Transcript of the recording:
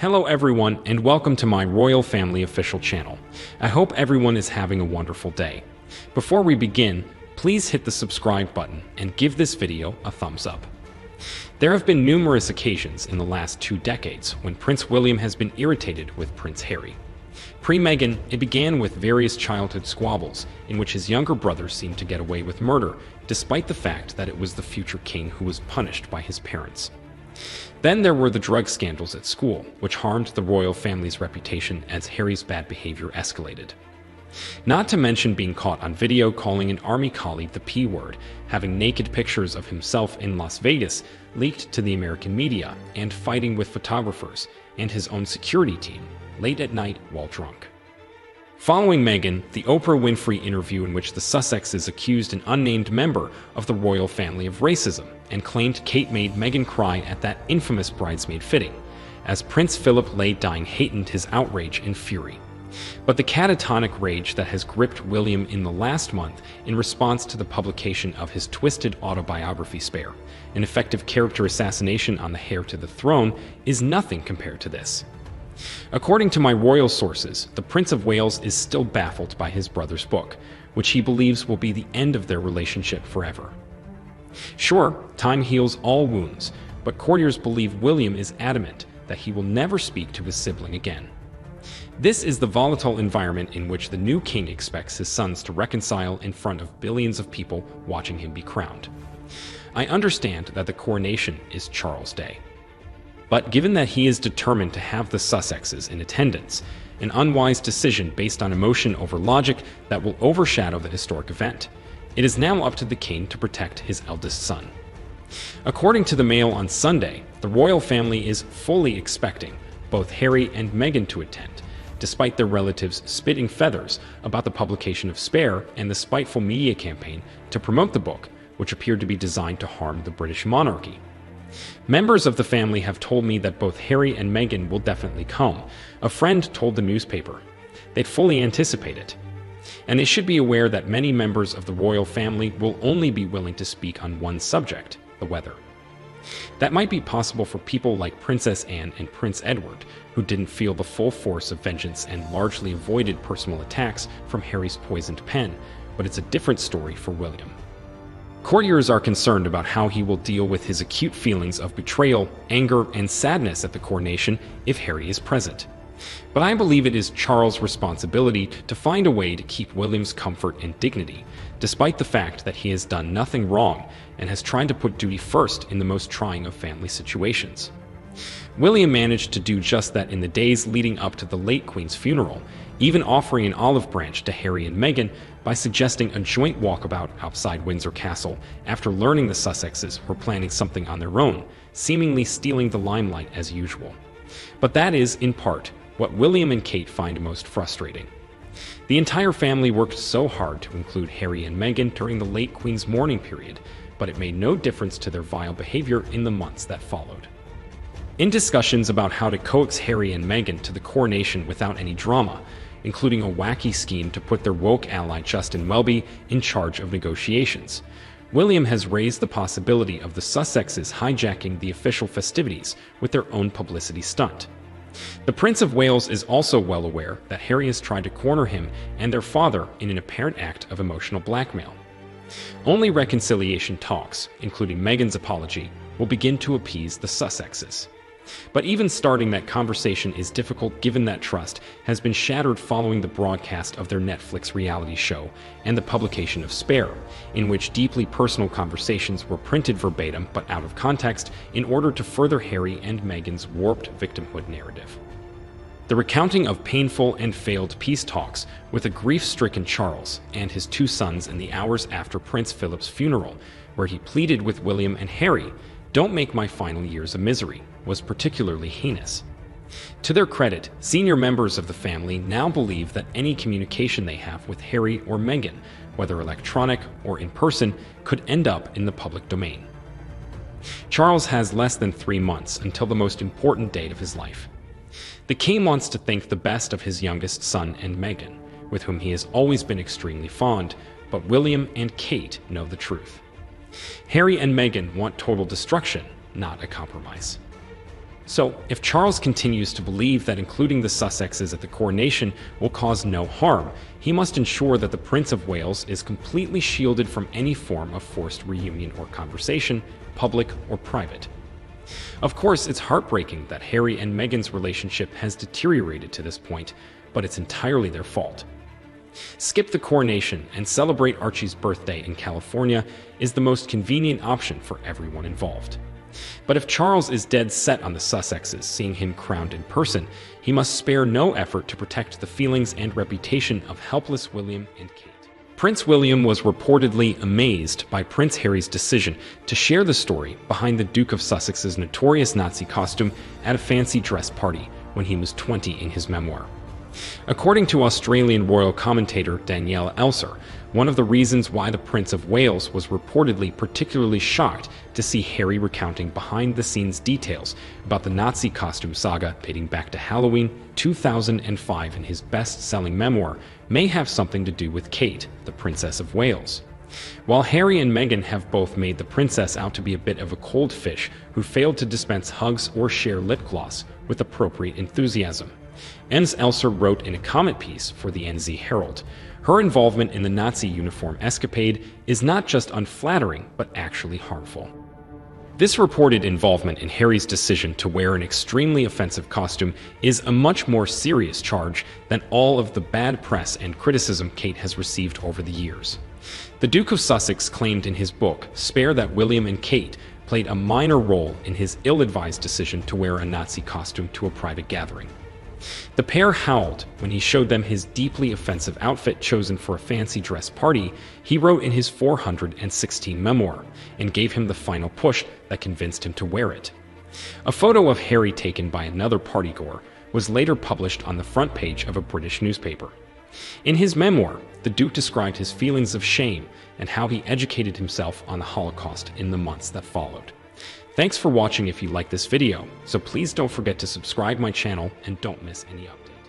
Hello everyone, and welcome to my Royal Family official channel. I hope everyone is having a wonderful day. Before we begin, please hit the subscribe button and give this video a thumbs up. There have been numerous occasions in the last 2 decades when Prince William has been irritated with Prince Harry. Pre-Meghan, it began with various childhood squabbles in which his younger brother seemed to get away with murder, despite the fact that it was the future king who was punished by his parents. Then there were the drug scandals at school, which harmed the royal family's reputation as Harry's bad behavior escalated. Not to mention being caught on video calling an army colleague the P word, having naked pictures of himself in Las Vegas leaked to the American media, and fighting with photographers and his own security team late at night while drunk. Following Meghan, the Oprah Winfrey interview in which the Sussexes accused an unnamed member of the royal family of racism and claimed Kate made Meghan cry at that infamous bridesmaid fitting, as Prince Philip lay dying heightened his outrage and fury. But the catatonic rage that has gripped William in the last month in response to the publication of his twisted autobiography Spare, an effective character assassination on the heir to the throne, is nothing compared to this. According to my royal sources, the Prince of Wales is still baffled by his brother's book, which he believes will be the end of their relationship forever. Sure, time heals all wounds, but courtiers believe William is adamant that he will never speak to his sibling again. This is the volatile environment in which the new king expects his sons to reconcile in front of billions of people watching him be crowned. I understand that the coronation is Charles' day. But given that he is determined to have the Sussexes in attendance, an unwise decision based on emotion over logic that will overshadow the historic event, it is now up to the king to protect his eldest son. According to the Mail on Sunday, the royal family is fully expecting both Harry and Meghan to attend, despite their relatives spitting feathers about the publication of Spare and the spiteful media campaign to promote the book, which appeared to be designed to harm the British monarchy. Members of the family have told me that both Harry and Meghan will definitely come. A friend told the newspaper. They'd fully anticipate it. And they should be aware that many members of the royal family will only be willing to speak on one subject, the weather. That might be possible for people like Princess Anne and Prince Edward, who didn't feel the full force of vengeance and largely avoided personal attacks from Harry's poisoned pen, but it's a different story for William. Courtiers are concerned about how he will deal with his acute feelings of betrayal, anger, and sadness at the coronation if Harry is present. But I believe it is Charles' responsibility to find a way to keep William's comfort and dignity, despite the fact that he has done nothing wrong and has tried to put duty first in the most trying of family situations. William managed to do just that in the days leading up to the late Queen's funeral, even offering an olive branch to Harry and Meghan by suggesting a joint walkabout outside Windsor Castle after learning the Sussexes were planning something on their own, seemingly stealing the limelight as usual. But that is, in part, what William and Kate find most frustrating. The entire family worked so hard to include Harry and Meghan during the late Queen's mourning period, but it made no difference to their vile behavior in the months that followed. In discussions about how to coax Harry and Meghan to the coronation without any drama, including a wacky scheme to put their woke ally Justin Welby in charge of negotiations, William has raised the possibility of the Sussexes hijacking the official festivities with their own publicity stunt. The Prince of Wales is also well aware that Harry has tried to corner him and their father in an apparent act of emotional blackmail. Only reconciliation talks, including Meghan's apology, will begin to appease the Sussexes. But even starting that conversation is difficult given that trust has been shattered following the broadcast of their Netflix reality show and the publication of Spare, in which deeply personal conversations were printed verbatim but out of context in order to further Harry and Meghan's warped victimhood narrative. The recounting of painful and failed peace talks with a grief-stricken Charles and his 2 sons in the hours after Prince Philip's funeral, where he pleaded with William and Harry, "Don't make my final years a misery," was particularly heinous. To their credit, senior members of the family now believe that any communication they have with Harry or Meghan, whether electronic or in person, could end up in the public domain. Charles has less than 3 months until the most important date of his life. The king wants to think the best of his youngest son and Meghan, with whom he has always been extremely fond, but William and Kate know the truth. Harry and Meghan want total destruction, not a compromise. So, if Charles continues to believe that including the Sussexes at the coronation will cause no harm, he must ensure that the Prince of Wales is completely shielded from any form of forced reunion or conversation, public or private. Of course, it's heartbreaking that Harry and Meghan's relationship has deteriorated to this point, but it's entirely their fault. Skip the coronation and celebrate Archie's birthday in California is the most convenient option for everyone involved. But if Charles is dead set on the Sussexes seeing him crowned in person, he must spare no effort to protect the feelings and reputation of helpless William and Kate. Prince William was reportedly amazed by Prince Harry's decision to share the story behind the Duke of Sussex's notorious Nazi costume at a fancy dress party when he was 20 in his memoir. According to Australian royal commentator Danielle Elser, one of the reasons why the Prince of Wales was reportedly particularly shocked to see Harry recounting behind-the-scenes details about the Nazi costume saga dating back to Halloween 2005 in his best-selling memoir may have something to do with Kate, the Princess of Wales. While Harry and Meghan have both made the princess out to be a bit of a cold fish who failed to dispense hugs or share lip gloss with appropriate enthusiasm, as Elser wrote in a comment piece for the NZ Herald, her involvement in the Nazi uniform escapade is not just unflattering, but actually harmful. This reported involvement in Harry's decision to wear an extremely offensive costume is a much more serious charge than all of the bad press and criticism Kate has received over the years. The Duke of Sussex claimed in his book, Spare, that William and Kate played a minor role in his ill-advised decision to wear a Nazi costume to a private gathering. The pair howled when he showed them his deeply offensive outfit chosen for a fancy dress party he wrote in his 416 memoir, and gave him the final push that convinced him to wear it. A photo of Harry taken by another partygoer was later published on the front page of a British newspaper. In his memoir, the Duke described his feelings of shame and how he educated himself on the Holocaust in the months that followed. Thanks for watching if you like this video, so please don't forget to subscribe my channel and don't miss any updates.